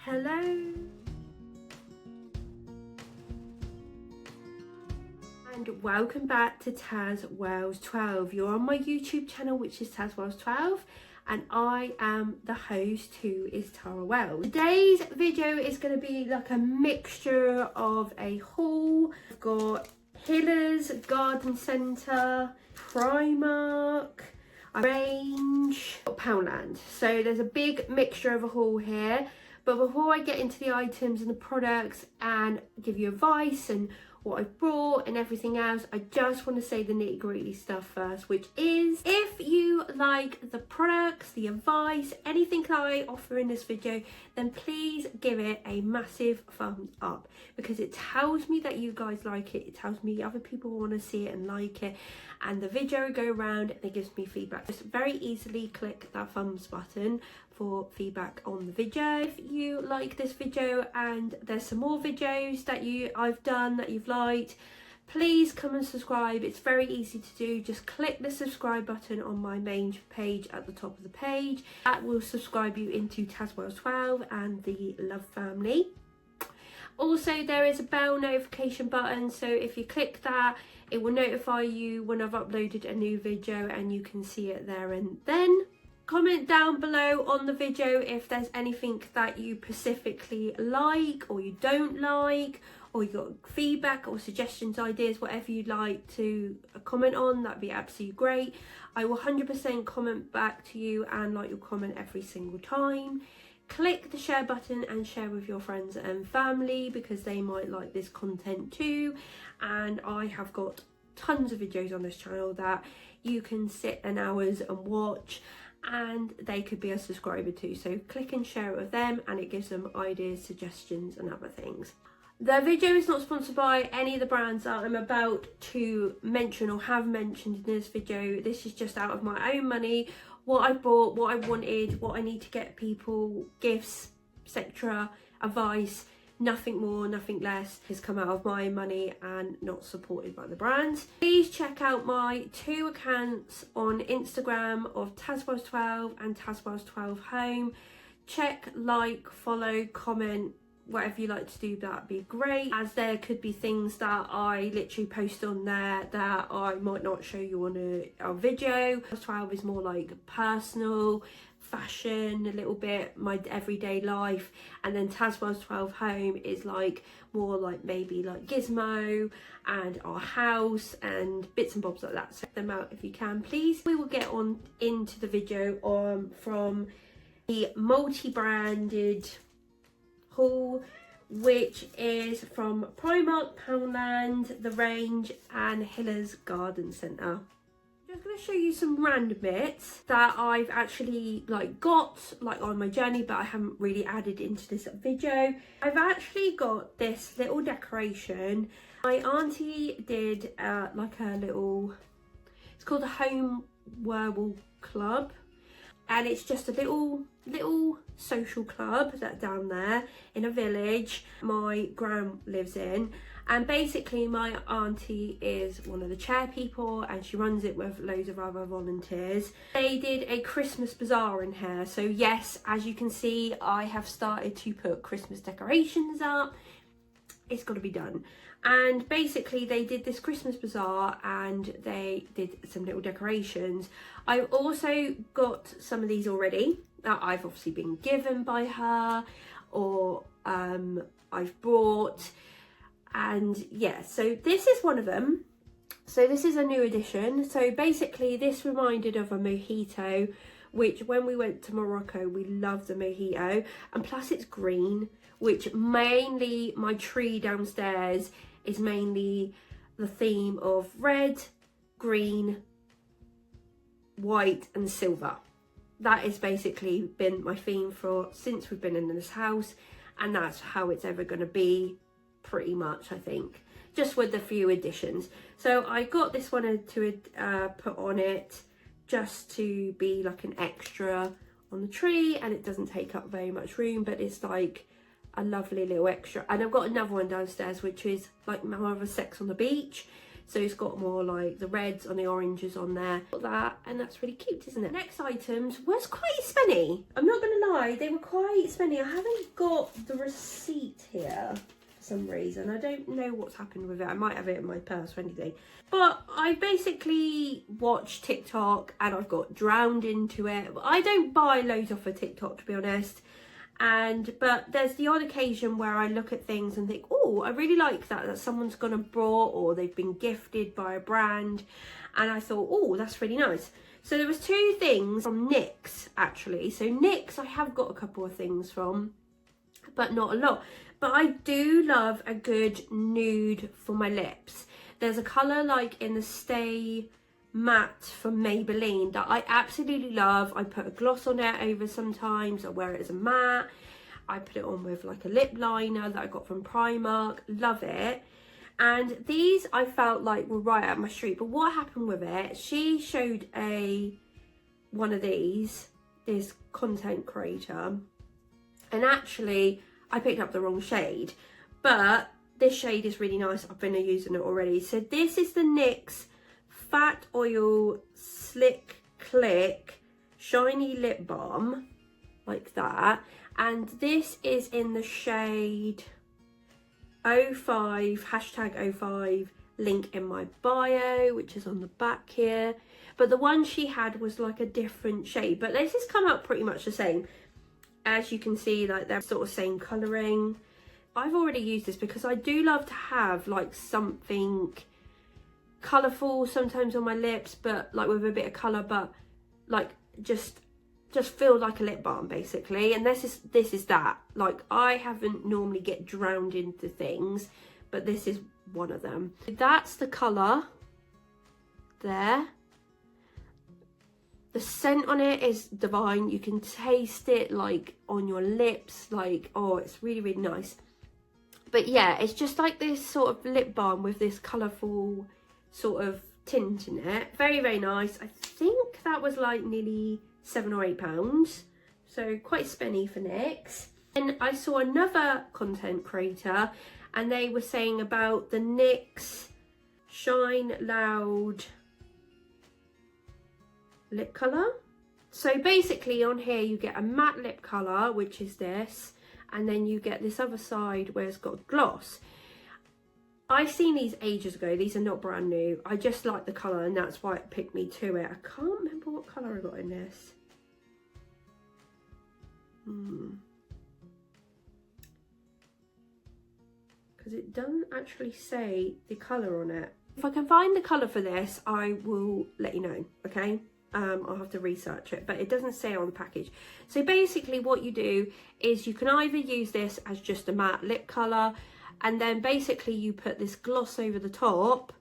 Hello and welcome back to tazwells12. You're on my YouTube channel, which is tazwells12, and I am the host, who is Tara Wells. Today's video is going to be like a mixture of a haul. I've got Hilla's Garden Centre, Primark, Range, Poundland. So there's a big mixture of a haul here. But before I get into the items and the products and give you advice and what I've brought and everything else, I just want to say the nitty-gritty stuff first, which is if you like the products, the advice, anything that I offer in this video, then please give it a massive thumbs up, because it tells me that you guys like it. It tells me other people want to see it and like it, and the video will go around and it gives me feedback. Just very easily click that thumbs button for feedback on the video. If you like this video and there's some more videos that I've done that you've liked, please come and subscribe. It's very easy to do. Just click the subscribe button on my main page at the top of the page. That will subscribe you into tazwells12 and the Love family. Also, there is a bell notification button, so if you click that, it will notify you when I've uploaded a new video and you can see it there and then. Comment down below on the video if there's anything that you specifically like or you don't like, or you got feedback or suggestions, ideas, whatever you'd like to comment on. That'd be absolutely great. I will 100% comment back to you and like your comment every single time. Click the share button and share with your friends and family, because they might like this content too. And I have got tons of videos on this channel that you can sit an hours and watch, and they could be a subscriber too. So click and share it with them, and it gives them ideas, suggestions and other things. The video is not sponsored by any of the brands that I'm about to mention or have mentioned in this video. This is just out of my own money, what I bought, what I wanted, what I need to get people, gifts, etc., advice. Nothing more, nothing less. Has come out of my money and not supported by the brands. Please check out my 2 accounts on Instagram of tazwells12 and tazwells12 home. Check, like, follow, comment, whatever you like to do, that'd be great, as there could be things that I literally post on there that I might not show you on a video. 12 is more like personal, fashion, a little bit my everyday life, and then tazwells12 home is like more like maybe like gizmo and our house and bits and bobs like that. So check them out if you can, please. We will get on into the video from the multi-branded haul, which is from Primark, Poundland, The Range and Hilla's Garden Centre. I'm going to show you some random bits that I've actually got on my journey, but I haven't really added into this video. I've actually got this little decoration. My auntie did like a little, it's called the Home Werewolf Club, and it's just a little social club that's down there in a village my gran lives in. And basically my auntie is one of the chair people and she runs it with loads of other volunteers. They did a Christmas bazaar in here. So yes, as you can see, I have started to put Christmas decorations up. It's got to be done. And basically they did this Christmas bazaar and they did some little decorations. I've also got some of these already that I've obviously been given by her, or I've brought. And yeah, so this is one of them. So this is a new addition. So basically this reminded of a mojito, which when we went to Morocco, we loved the mojito. And plus it's green, which mainly my tree downstairs is mainly the theme of red, green, white and silver. That has basically been my theme since we've been in this house, and that's how it's ever going to be pretty much, I think, just with a few additions. So I got this one to put on it just to be like an extra on the tree, and it doesn't take up very much room, but it's like a lovely little extra. And I've got another one downstairs which is like more of a sex on the beach, So it's got more like the reds and the oranges on there. Got that, and that's really cute, isn't it? Next items was quite spenny. I'm not gonna lie, they were quite spenny. I haven't got the receipt here for some reason. I don't know what's happened with it. I might have it in my purse or anything. But I basically watched TikTok and I've got drowned into it. I don't buy loads off of TikTok, to be honest. But there's the odd occasion where I look at things and think, oh, I really like that someone's gone and brought, or they've been gifted by a brand, and I thought, oh, that's really nice. So there was 2 things from NYX, actually. So NYX I have got a couple of things from, but not a lot. But I do love a good nude for my lips. There's a colour like in the Stay Matte from Maybelline that I absolutely love. I put a gloss on it over sometimes. I wear it as a matte. I put it on with like a lip liner that I got from Primark. Love it. And these I felt like were right up my street. But what happened with it, she showed one of these, this content creator, and actually I picked up the wrong shade. But this shade is really nice. I've been using it already. So this is the NYX Fat Oil Slick Click Shiny Lip Balm, like that. And this is in the shade 05, #05, link in my bio, which is on the back here. But the one she had was like a different shade. But this has come out pretty much the same. As you can see, like they're sort of same colouring. I've already used this because I do love to have like something colourful sometimes on my lips, but like with a bit of colour, but like just feel like a lip balm basically. And this is that. Like, I haven't normally get drowned into things, but this is one of them. That's the colour there. The scent on it is divine. You can taste it like on your lips, like, oh, it's really, really nice. But yeah, it's just like this sort of lip balm with this colourful sort of tint in it. Very, very nice. I think that was like nearly £7 or £8. So quite spenny for NYX. And I saw another content creator and they were saying about the NYX Shine Loud lip colour. So basically on here you get a matte lip colour, which is this, and then you get this other side where it's got gloss. I've seen these ages ago. These are not brand new. I just like the colour and that's why it picked me to it. I can't remember what colour I got in this. Because it doesn't actually say the colour on it. If I can find the colour for this, I will let you know, okay? I'll have to research it, but it doesn't say on the package. So basically what you do is you can either use this as just a matte lip colour, and then basically you put this gloss over the top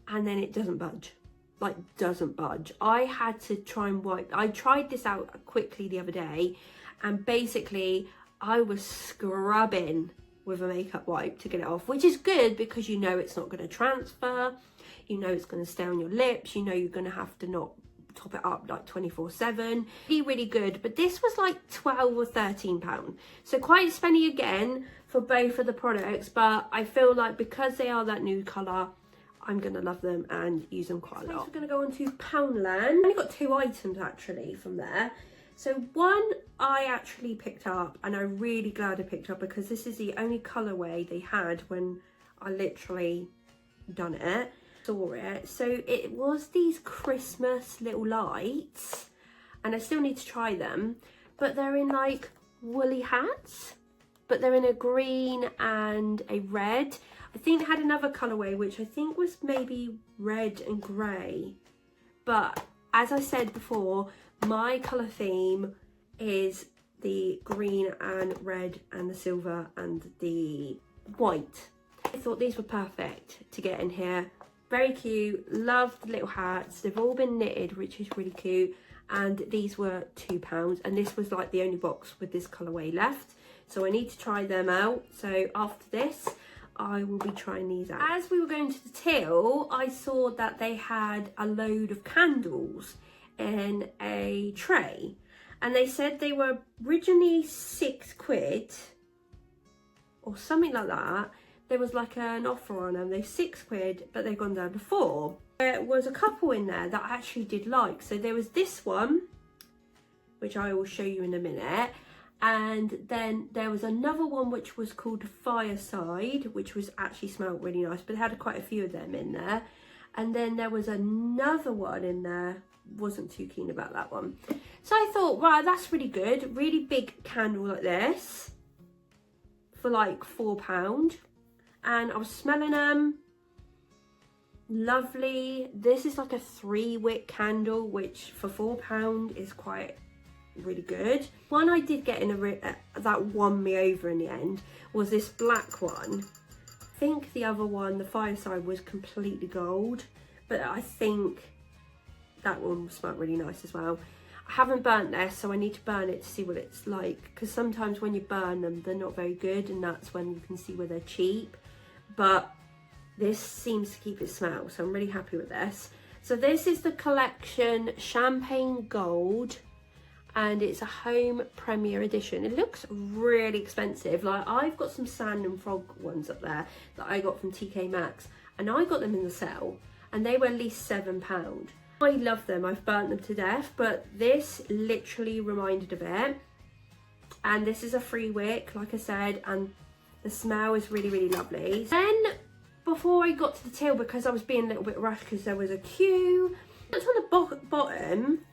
and then it doesn't budge. Like, doesn't budge. I had to try and wipe. I tried this out quickly the other day and basically I was scrubbing with a makeup wipe to get it off, which is good because you know it's not going to transfer, you know it's going to stay on your lips, you know you're going to have to not top it up like 24/7. Really good. But this was like £12 or £13, so quite spenny again for both of the products, but I feel like because they are that nude colour, I'm gonna love them and use them quite a lot. We're gonna go on to Poundland. I only got 2 items actually from there. So one I actually picked up, and I'm really glad I picked up because this is the only colourway they had when I literally done it. Saw it. So it was these Christmas little lights, and I still need to try them, but they're in like woolly hats, but they're in a green and a red. I think they had another colourway which I think was maybe red and grey, but as I said before, my colour theme is the green and red and the silver and the white. I thought these were perfect to get in here. Very cute. Love the little hats. They've all been knitted, which is really cute. And these were £2. And this was like the only box with this colourway left. So I need to try them out. So after this, I will be trying these out. As we were going to the till, I saw that they had a load of candles in a tray. And they said they were originally £6 or something like that. there was like an offer on them. They're £6, but they've gone down to £4. There was a couple in there that I actually did like. So there was this one, which I will show you in a minute. And then there was another one which was called Fireside, which was actually smelled really nice, but it had quite a few of them in there. And then there was another one in there, wasn't too keen about that one. So I thought, right, that's really good. Really big candle like this for like £4. And I was smelling them. Lovely. This is like a 3-wick candle, which for £4 is quite really good. One I did get in that won me over in the end was this black one. I think the other one, the Fireside, was completely gold, but I think that one smelled really nice as well. I haven't burnt this, so I need to burn it to see what it's like, because sometimes when you burn them they're not very good, and that's when you can see where they're cheap. But this seems to keep its smell, so I'm really happy with this. So this is the collection Champagne Gold, and it's a home premiere edition. It looks really expensive. Like, I've got some sand and frog ones up there that I got from TK Maxx, and I got them in the sale and they were at least £7. I love them. I've burnt them to death, but this literally reminded of it. And this is a 3-wick, like I said, and the smell is really, really lovely. Then before I got to the till, because I was being a little bit rushed because there was a queue, it's on the bottom,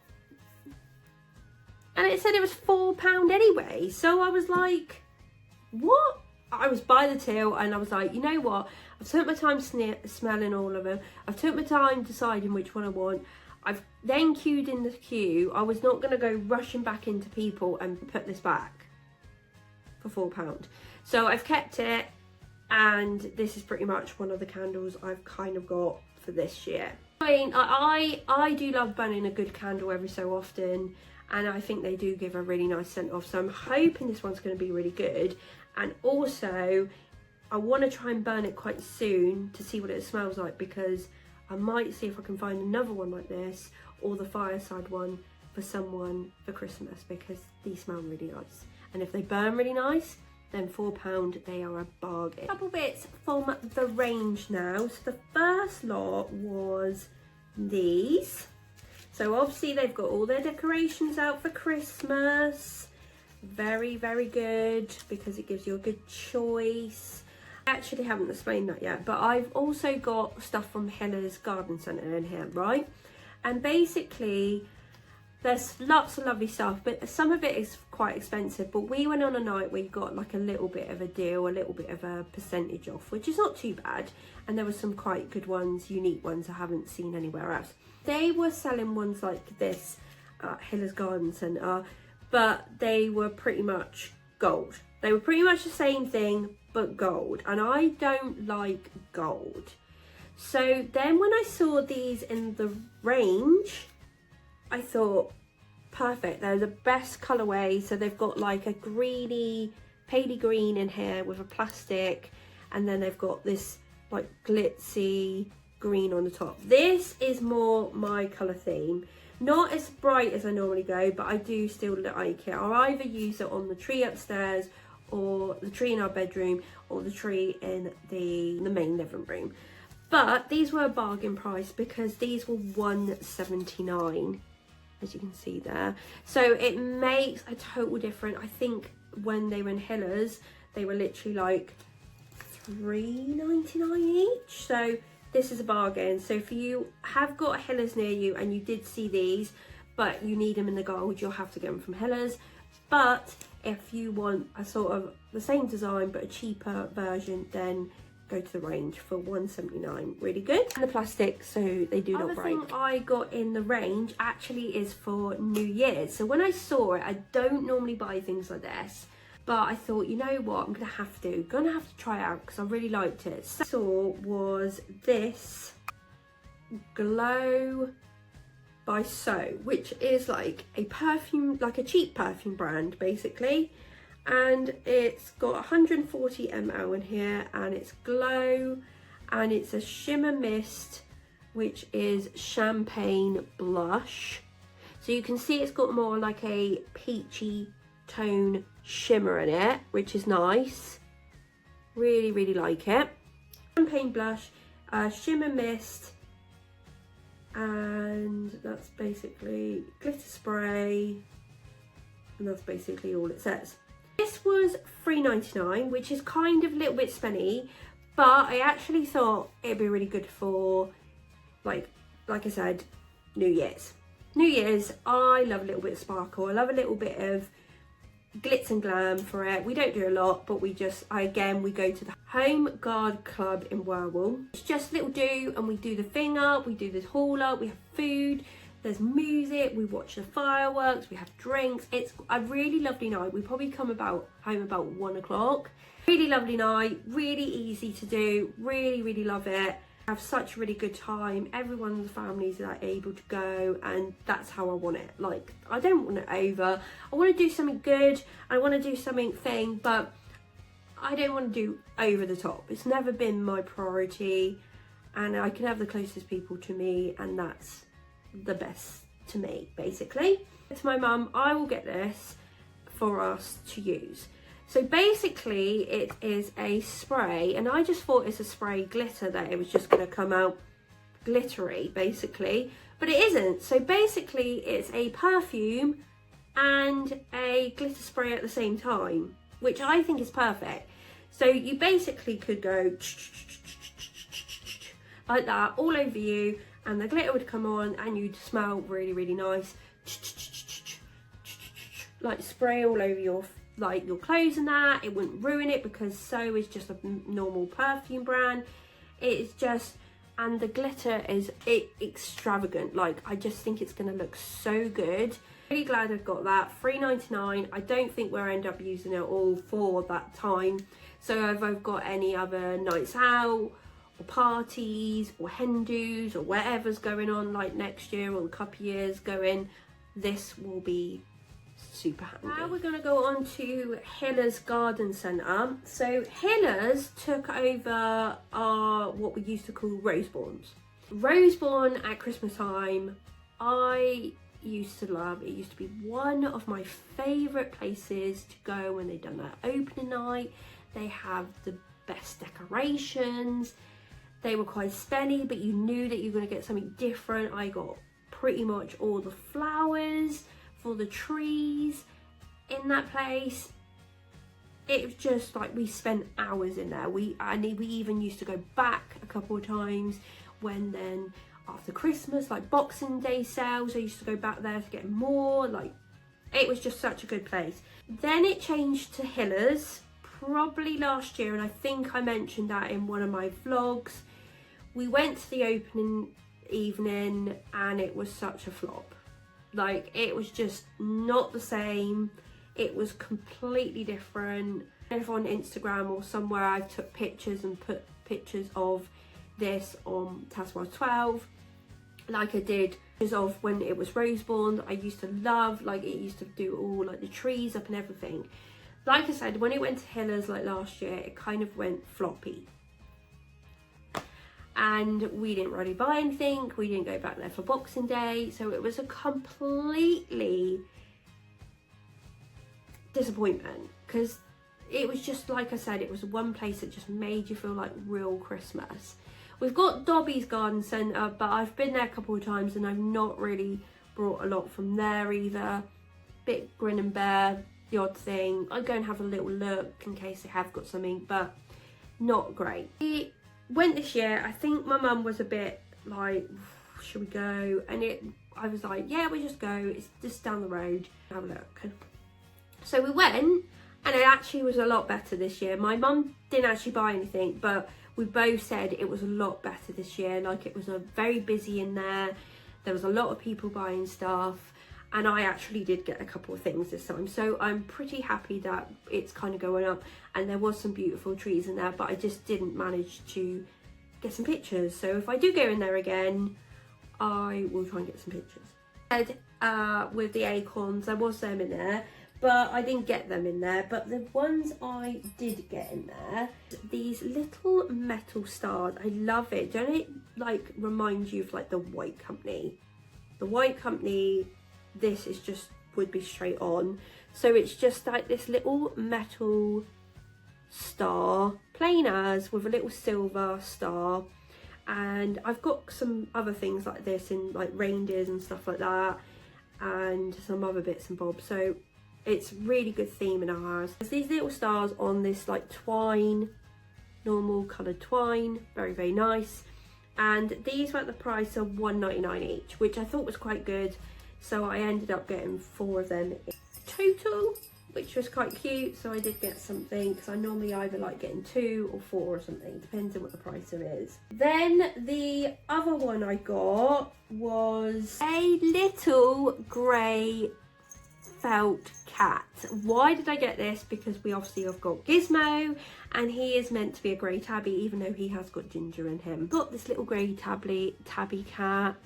and it said it was £4 anyway. So I was like, what? I was by the till and I was like, you know what? I've took my time smelling all of them. I've took my time deciding which one I want. I've then queued in the queue. I was not going to go rushing back into people and put this back for £4. So I've kept it, and this is pretty much one of the candles I've kind of got for this year. I mean, I do love burning a good candle every so often, and I think they do give a really nice scent off. So I'm hoping this one's going to be really good. And also, I want to try and burn it quite soon to see what it smells like, because I might see if I can find another one like this, or the Fireside one, for someone for Christmas, because these smell really nice. And if they burn really nice, then £4, they are a bargain. A couple bits from the range now. So the first lot was these. So obviously they've got all their decorations out for Christmas. Very, very good, because it gives you a good choice. I actually haven't explained that yet, but I've also got stuff from Hilla's Garden Centre in here, right? And basically there's lots of lovely stuff, but some of it is quite expensive. But we went on a night where you got like a little bit of a deal, a little bit of a percentage off, which is not too bad. And there were some quite good ones, unique ones I haven't seen anywhere else. They were selling ones like this at Hilla's Garden Centre, but they were pretty much gold. They were pretty much the same thing, but gold. And I don't like gold. So then when I saw these in the range, I thought, perfect, they're the best colourway. So they've got like a greeny, paley green in here with a plastic, and then they've got this like glitzy green on the top. This is more my colour theme. Not as bright as I normally go, but I do still like it. I'll either use it on the tree upstairs, or the tree in our bedroom, or the tree in the main living room. But these were a bargain price, because these were £1.79, as you can see there. So it makes a total difference. I think when they were in Hilla's, they were literally like £3.99 each. So this is a bargain. So if you have got a Hilla's near you and you did see these, but you need them in the gold, you'll have to get them from Hilla's. But if you want a sort of the same design but a cheaper version, then go to the range for £1.79. Really good. And the plastic, so they do not break. Other thing I got in the range actually is for New Year's. So when I saw it, I don't normally buy things like this, but I thought, you know what, I'm gonna have to try it out, because I really liked it. So what I saw was this Glow by So, which is like a perfume, like a cheap perfume brand basically. And it's got 140 ml in here, and it's Glow, and it's a shimmer mist, which is champagne blush. So you can see it's got more like a peachy tone shimmer in it, which is nice. Really, really like it. Champagne blush, shimmer mist, and that's basically glitter spray, and that's basically all it says. This was $3.99, which is kind of a little bit spenny, but I actually thought it'd be really good for, like I said, New Year's. New Year's, I love a little bit of sparkle. I love a little bit of glitz and glam for it. We don't do a lot, but we go to the Home Guard Club in Wherwell. It's just a little do, and we do the thing up, we do this haul up, we have food, there's music, we watch the fireworks, we have drinks. It's a really lovely night. We probably come home about 1 o'clock. Really lovely night, really easy to do, really, really love it. Have such a really good time. Everyone in the families are able to go, and that's how I want it. Like, I don't want it over. I want to do something good. I want to do something but I don't want to do over the top. It's never been my priority, and I can have the closest people to me, and that's the best to me, basically. To my mum, I will get this for us to use. So basically it is a spray, and I just thought it's a spray glitter, that it was just going to come out glittery basically, but it isn't. So basically it's a perfume and a glitter spray at the same time, which I think is perfect. So you basically could go like that all over you, and the glitter would come on and you'd smell really, really nice. Like spray all over your clothes and that. It wouldn't ruin it, because So is just a normal perfume brand. It's just, and the glitter is extravagant. Like, I just think it's gonna look so good. Really glad I've got that. $3.99. I don't think we'll end up using it all for that time. So if I've got any other nights out or parties or hen do's or whatever's going on, like next year or a couple of years going, this will be super handy. Now we're going to go on to Hilla's Garden Centre. So Hilla's took over our, what we used to call Roseborns. Roseborn at Christmas time, I used to love. It used to be one of my favourite places to go when they've done their opening night. They have the best decorations. They were quite spenny, but you knew that you were going to get something different. I got pretty much all the flowers for the trees in that place. It was just like, we spent hours in there. We even used to go back a couple of times when then after Christmas, like Boxing Day sales, I used to go back there to get more. Like, it was just such a good place. Then it changed to Hilla's probably last year, and I think I mentioned that in one of my vlogs. We went to the opening evening and it was such a flop. Like, it was just not the same. It was completely different. If on Instagram or somewhere I took pictures and put pictures of this on tazwells12, like I did of when it was Roseborn. I used to love, like, it used to do all like the trees up and everything. Like I said, when it went to Hilla's like last year, it kind of went floppy. And we didn't really buy anything. We didn't go back there for Boxing Day. So it was a completely disappointment, because it was just, like I said, it was one place that just made you feel like real Christmas. We've got Dobby's Garden Centre, but I've been there a couple of times and I've not really brought a lot from there either. Bit grin and bear, the odd thing. I go and have a little look in case they have got something, but not great. We went this year. I think my mum was a bit like, should we go? And I was like, yeah, we just go. It's just down the road. Have a look. So we went, and it actually was a lot better this year. My mum didn't actually buy anything, but we both said it was a lot better this year. Like, it was very busy in there. There was a lot of people buying stuff, and I actually did get a couple of things this time. So I'm pretty happy that it's kind of going up, and there was some beautiful trees in there, but I just didn't manage to get some pictures. So if I do go in there again, I will try and get some pictures. With the acorns, there was them in there, but I didn't get them in there. But the ones I did get in there, these little metal stars, I love it. Don't it like remind you of like the White Company? The White Company, this is just would be straight on. So it's just like this little metal star, plain as, with a little silver star. And I've got some other things like this in like reindeers and stuff like that, and some other bits and bobs. So it's really good theme in our house. There's these little stars on this like twine, normal coloured twine, very, very nice. And these were at the price of £1.99 each, which I thought was quite good. So I ended up getting 4 of them in total, which was quite cute. So I did get something, because I normally either like getting 2 or 4 or something, depends on what the price of it is. Then the other one I got was a little grey felt cat. Why did I get this? Because we obviously have got Gizmo, and he is meant to be a grey tabby, even though he has got ginger in him. Got this little grey tabby cat,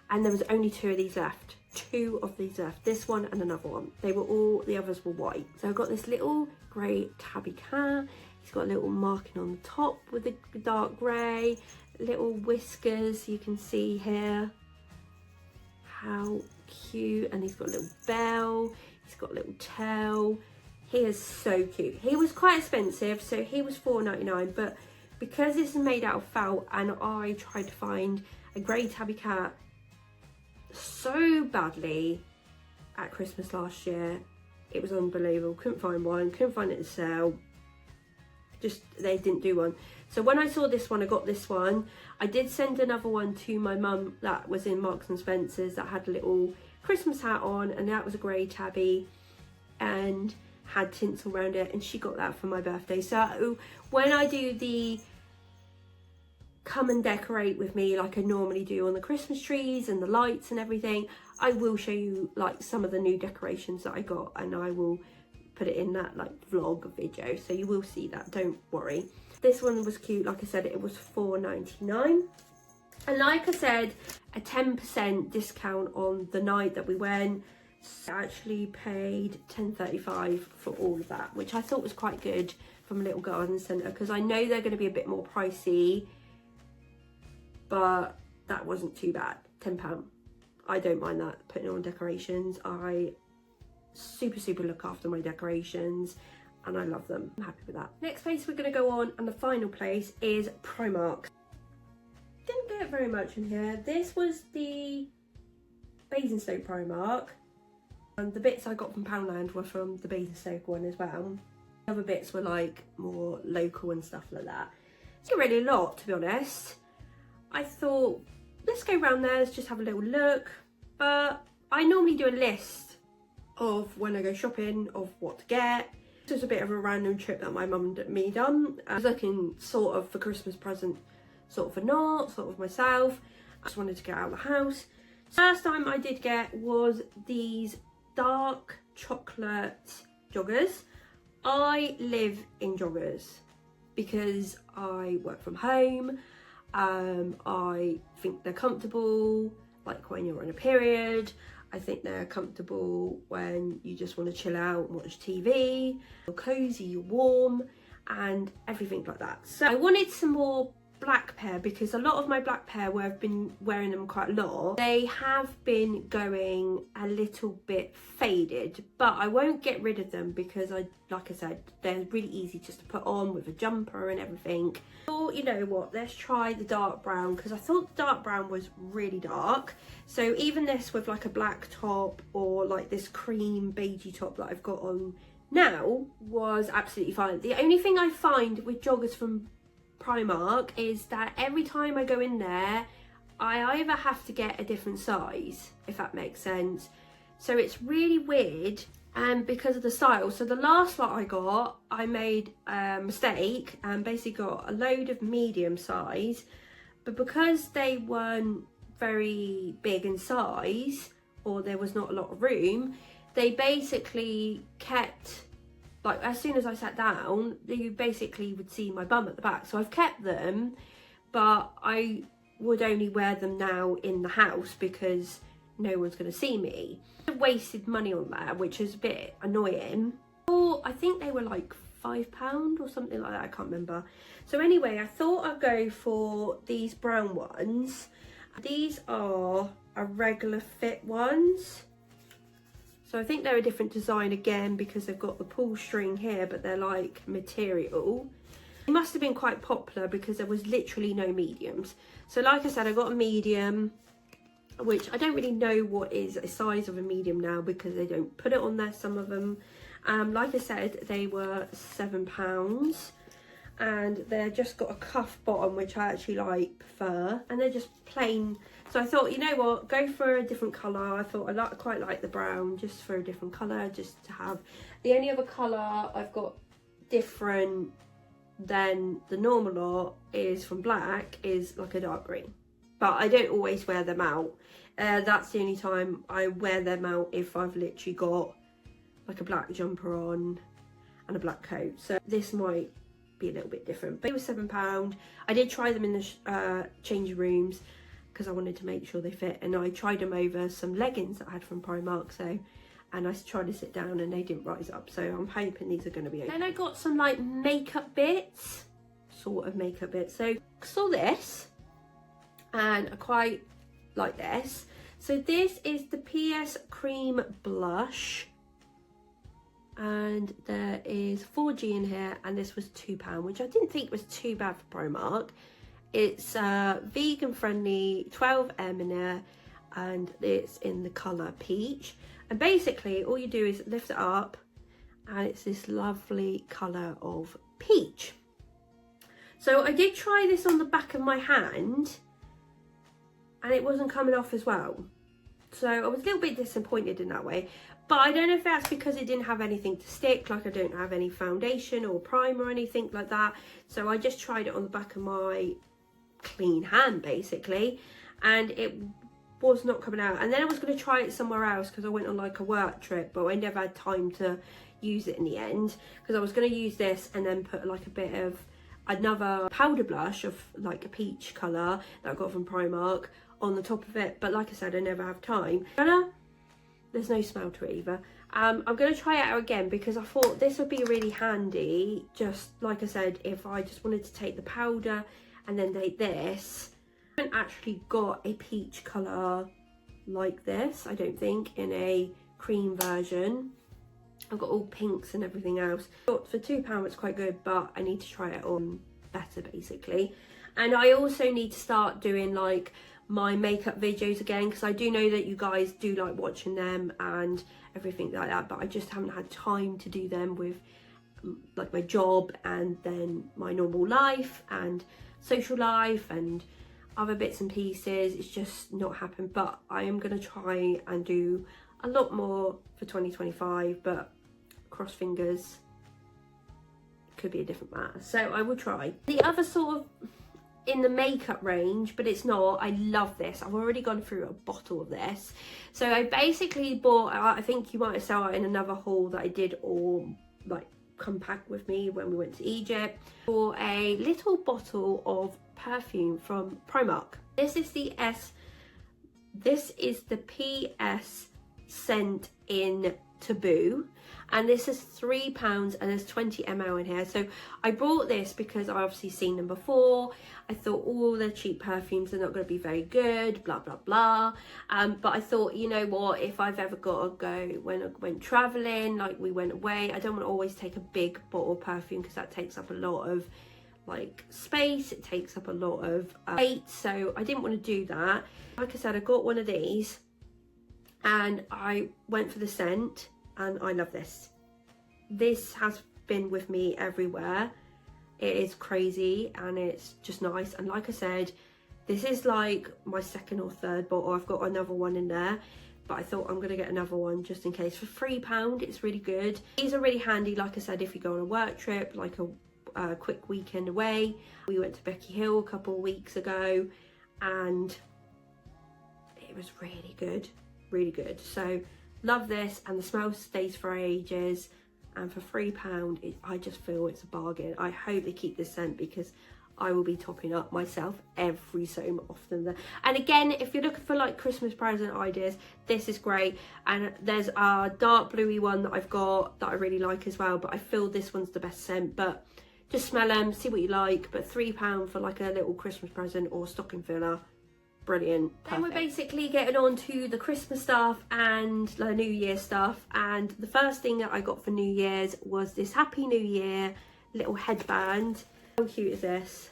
and there was only 2 of these left. 2 of these left, this one and another one. They were all, the others were white. So I got this little grey tabby cat. He's got a little marking on the top with the dark grey, little whiskers you can see here. How cute. And he's got a little bell, he's got a little tail. He is so cute. He was quite expensive, so he was £4.99, but because this is made out of felt, and I tried to find a grey tabby cat so badly at Christmas last year, it was unbelievable. Couldn't find one, couldn't find it to sell, just they didn't do one. So when I saw this one, I got this one. I did send another one to my mum that was in Marks and Spencer's that had a little Christmas hat on, and that was a grey tabby and had tinsel around it, and she got that for my birthday. So when I do the come and decorate with me like I normally do on the Christmas trees and the lights and everything, I will show you like some of the new decorations that I got, and I will put it in that like vlog video, so you will see that, don't worry. This one was cute. Like I said, it was £4.99, and like I said, a 10% discount on the night that we went. So I actually paid £10.35 for all of that, which I thought was quite good from Little Garden Centre, because I know they're going to be a bit more pricey, but that wasn't too bad. £10, I don't mind that, putting on decorations. I super look after my decorations, and I love them. I'm happy with that. Next place we're going to go on, and the final place, is Primark. Didn't get very much in here. This was the Basingstoke Primark, and the bits I got from Poundland were from the Basingstoke one as well. Other bits were like more local and stuff like that. It's not really a lot, to be honest. I thought, let's go round there, let's just have a little look. But I normally do a list of when I go shopping of what to get. This was a bit of a random trip that my mum and me done. I was looking sort of for Christmas present, sort of for not, sort of myself. I just wanted to get out of the house. First time I did get was these dark chocolate joggers. I live in joggers because I work from home. I think they're comfortable, like when you're on a period. I think they're comfortable when you just want to chill out and watch TV. You're cozy, you're warm, and everything like that. So I wanted some more black pair, because a lot of my black pair, where I've been wearing them quite a lot, they have been going a little bit faded, but I won't get rid of them because like I said, they're really easy just to put on with a jumper and everything. So you know what, let's try the dark brown, because I thought the dark brown was really dark. So even this with like a black top, or like this cream beigey top that I've got on now, was absolutely fine. The only thing I find with joggers from Primark is that every time I go in there, I either have to get a different size, if that makes sense. So it's really weird, and because of the style. So the last lot I got, I made a mistake and basically got a load of medium size, but because they weren't very big in size, or there was not a lot of room, they basically kept, like as soon as I sat down, you basically would see my bum at the back. So I've kept them, but I would only wear them now in the house because no one's going to see me. I wasted money on that, which is a bit annoying. Or I think they were like £5 or something like that, I can't remember. So anyway, I thought I'd go for these brown ones. These are a regular fit ones. So I think they're a different design again because they've got the pull string here, but they're like material. It must have been quite popular because there was literally no mediums. So like I said, I got a medium, which I don't really know what is a size of a medium now because they don't put it on there, some of them. Like I said, they were £7 and they're just got a cuff bottom, which I actually prefer, and they're just plain. So I thought, you know what, go for a different colour. I thought I quite like the brown, just for a different colour, just to have. The only other colour I've got different than the normal lot is from black, is like a dark green, but I don't always wear them out. That's the only time I wear them out, if I've literally got like a black jumper on and a black coat. So this might be a little bit different, but it was £7. I did try them in the changing rooms because I wanted to make sure they fit, and I tried them over some leggings that I had from Primark. So, and I tried to sit down and they didn't rise up, so I'm hoping these are going to be okay. Then I got some like makeup bits, sort of makeup bits. So I saw this and I quite like this. So this is the PS Cream Blush, and there is 4G in here, and this was £2, which I didn't think was too bad for Primark. It's vegan friendly, 12M in there, and it's in the colour peach. And basically all you do is lift it up and it's this lovely colour of peach. So I did try this on the back of my hand and it wasn't coming off as well. So I was a little bit disappointed in that way. But I don't know if that's because it didn't have anything to stick, like I don't have any foundation or primer or anything like that. So I just tried it on the back of my clean hand basically, and it was not coming out. And then I was going to try it somewhere else because I went on like a work trip, but I never had time to use it in the end, because I was going to use this and then put like a bit of another powder blush of like a peach colour that I got from Primark on the top of it, but like I said, I never have time. There's no smell to it either. I'm going to try it out again because I thought this would be really handy, just like I said, if I just wanted to take the powder and then take this. I haven't actually got a peach colour like this, I don't think, in a cream version. I've got all pinks and everything else. For £2 it's quite good, but I need to try it on better basically. And I also need to start doing like my makeup videos again, because I do know that you guys do like watching them and everything like that, but I just haven't had time to do them with like my job and then my normal life and social life and other bits and pieces. It's just not happened, but I am going to try and do a lot more for 2025, but cross fingers, it could be a different matter, so I will try. The other sort of in the makeup range, but it's not, I love this. I've already gone through a bottle of this. So I basically bought, I think you might have saw it in another haul that I did, or like come pack with me when we went to Egypt, for a little bottle of perfume from Primark. This is the PS scent in Taboo, and this is £3 and there's 20 ml in here. So I bought this because I obviously seen them before. I thought all their cheap perfumes are not going to be very good, blah blah blah, but I thought, you know what, if I've ever got to go when I went traveling, like we went away, I don't want to always take a big bottle of perfume because that takes up a lot of like space, it takes up a lot of weight, so I didn't want to do that. Like I said, I got one of these and I went for the scent, and I love this. This has been with me everywhere. It is crazy and it's just nice. And like I said, this is like my second or third bottle. I've got another one in there, but I thought I'm gonna get another one just in case. For £3, it's really good. These are really handy, like I said, if you go on a work trip, like a quick weekend away. We went to Becky Hill a couple of weeks ago and it was really good, really good. So love this, and the smell stays for ages, and for £3 I just feel it's a bargain. I hope they keep this scent because I will be topping up myself every so often. And again, if you're looking for like Christmas present ideas, this is great. And there's a dark bluey one that I've got that I really like as well, but I feel this one's the best scent. But just smell them, see what you like. But £3 for like a little Christmas present or stocking filler, brilliant. Then we're basically getting on to the Christmas stuff and the New Year stuff, and the first thing that I got for New Year's was this Happy New Year little headband. How cute is this?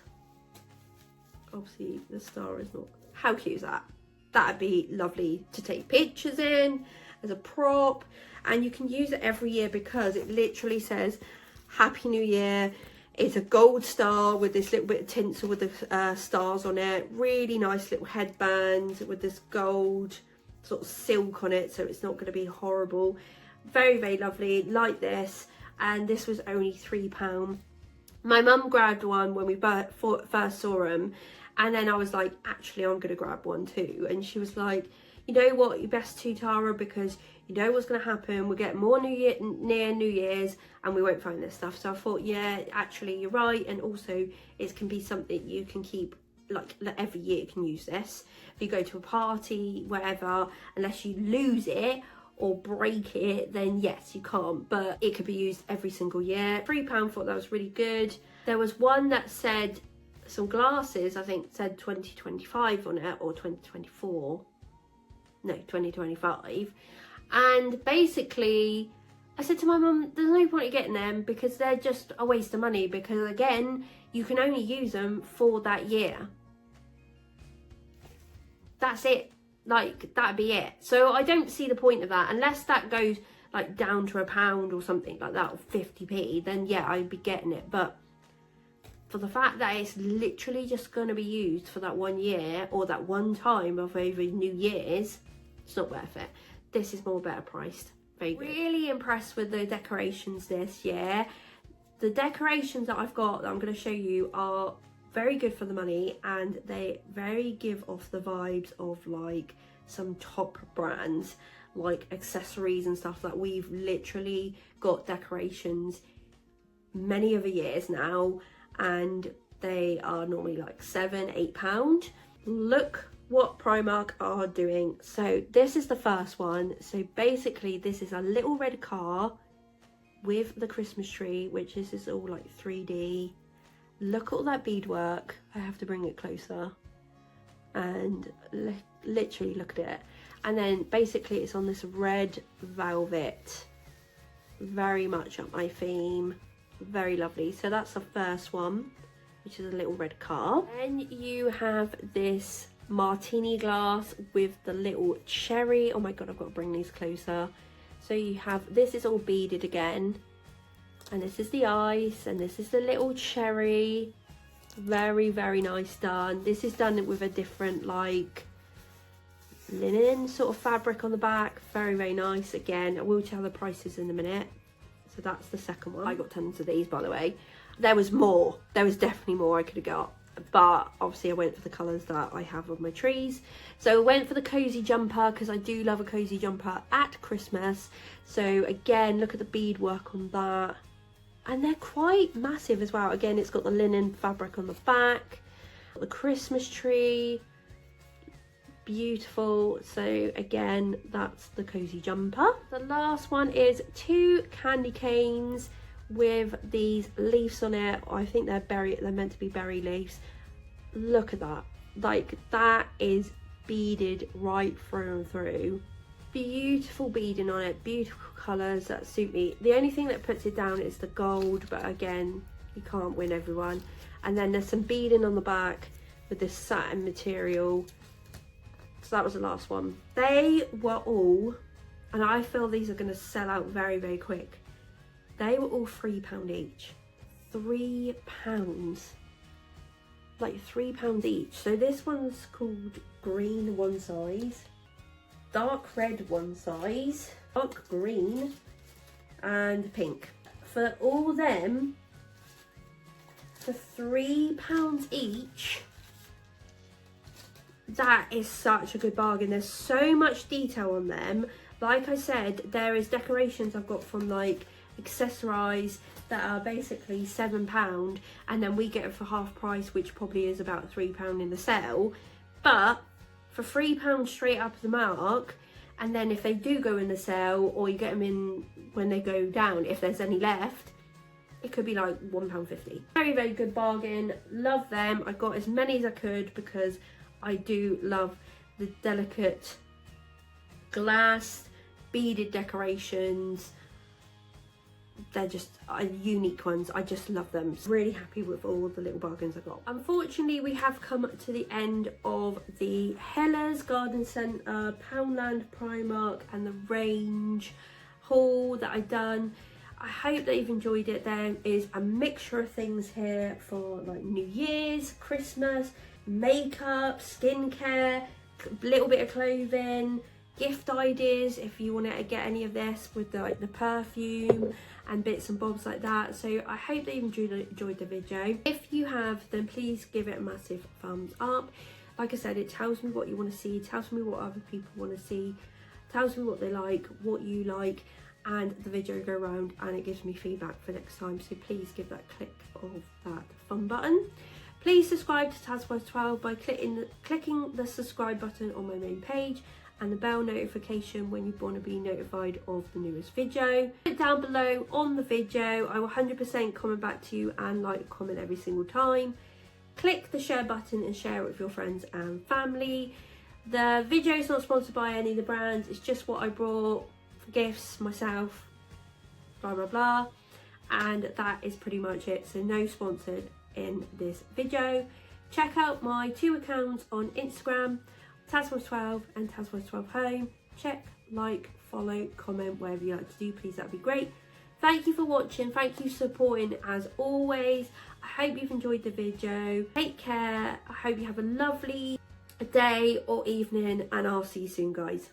Obviously the star is not. How cute is that? That'd be lovely to take pictures in as a prop, and you can use it every year because it literally says Happy New Year. It's a gold star with this little bit of tinsel with the stars on it. Really nice little headband with this gold sort of silk on it, so it's not going to be horrible. Very, very lovely, like this. And this was only £3. My mum grabbed one when we first saw them, and then I was like, actually, I'm going to grab one too. And she was like, you know what, you best to, Tara, because you know what's going to happen. We're getting more near New Year's and we won't find this stuff. So I thought, yeah, actually, you're right. And also, it can be something you can keep, like every year you can use this. If you go to a party, wherever, unless you lose it or break it, then yes, you can't. But it could be used every single year. £3, thought that was really good. There was one that said, some glasses, I think said 2025 on it, or 2024. No, 2025. And basically I said to my mum, there's no point in getting them because they're just a waste of money, because again, you can only use them for that year. That's it. Like, that'd be it. So I don't see the point of that, unless that goes like down to £1 or something like that, or 50p, then yeah, I'd be getting it. But for the fact that it's literally just going to be used for that 1 year or that one time of over New Year's, it's not worth it. This is more better priced. Very good. Really impressed with the decorations this year. The decorations that I've got that I'm going to show you are very good for the money, and they very give off the vibes of like some top brands, like accessories and stuff, that we've literally got decorations many of the years now, and they are normally like £7-8. Look what Primark are doing. So this is the first one. So basically this is a little red car with the Christmas tree, which is all like 3D. Look at all that beadwork. I have to bring it closer and literally look at it. And then basically it's on this red velvet, very much up my theme. Very lovely. So that's the first one, which is a little red car. Then you have this martini glass with the little cherry. Oh my god, I've got to bring these closer. So you have, this is all beaded again, and this is the ice, and this is the little cherry. Very, very nice done. This is done with a different like linen sort of fabric on the back. Very, very nice. Again, I will tell the prices in a minute. So that's the second one. I got tons of these, by the way. There was more. There was definitely more I could have got. But obviously I went for the colours that I have on my trees. So I went for the cozy jumper because I do love a cozy jumper at Christmas. So again, look at the beadwork on that. And they're quite massive as well. Again, it's got the linen fabric on the back. The Christmas tree. Beautiful. So again, that's the cozy jumper. The last one is 2 candy canes with these leaves on it. I think they're meant to be berry leaves. Look at that. Like, that is beaded right through and through. Beautiful beading on it, beautiful colours that suit me. The only thing that puts it down is the gold, but again, you can't win everyone. And then there's some beading on the back with this satin material. So that was the last one. They were all, and I feel these are going to sell out very, very quick. They were all £3 each. £3. Like £3 each. So this one's called green one size, dark red one size, dark green, and pink. For all them, for £3 each, that is such a good bargain. There's so much detail on them. Like I said, there is decorations I've got from like Accessorize that are basically £7, and then we get it for half price, which probably is about £3 in the sale. But for £3 straight up the mark, and then if they do go in the sale, or you get them in when they go down, if there's any left, it could be like £1.50. Very, very good bargain. Love them. I got as many as I could because I do love the delicate glass beaded decorations. They're just unique ones. I just love them. Really happy with all the little bargains I got. Unfortunately, we have come to the end of the Hillier's Garden Centre, Poundland, Primark and the Range haul that I've done. I hope that you've enjoyed it. There is a mixture of things here for like New Year's, Christmas, makeup, skincare, a little bit of clothing, gift ideas if you want to get any of this with the perfume and bits and bobs like that. So I hope that you've enjoyed the video. If you have, then please give it a massive thumbs up. Like I said, it tells me what you want to see, tells me what other people want to see, tells me what they like, what you like, and the video go around and it gives me feedback for next time. So please give that click of that thumb button. Please subscribe to tazwells12 by clicking the subscribe button on my main page and the bell notification when you want to be notified of the newest video. Down below on the video, I will 100% comment back to you and like comment every single time. Click the share button and share it with your friends and family. The video is not sponsored by any of the brands, it's just what I brought for gifts myself, blah blah blah, and that is pretty much it. So no sponsored in this video. Check out my 2 accounts on Instagram, tazwells12 and tazwells12 home. Check, like, follow, comment, whatever you like to do, please, that'd be great. Thank you for watching, thank you for supporting as always. I hope you've enjoyed the video. Take care, I hope you have a lovely day or evening, and I'll see you soon, guys.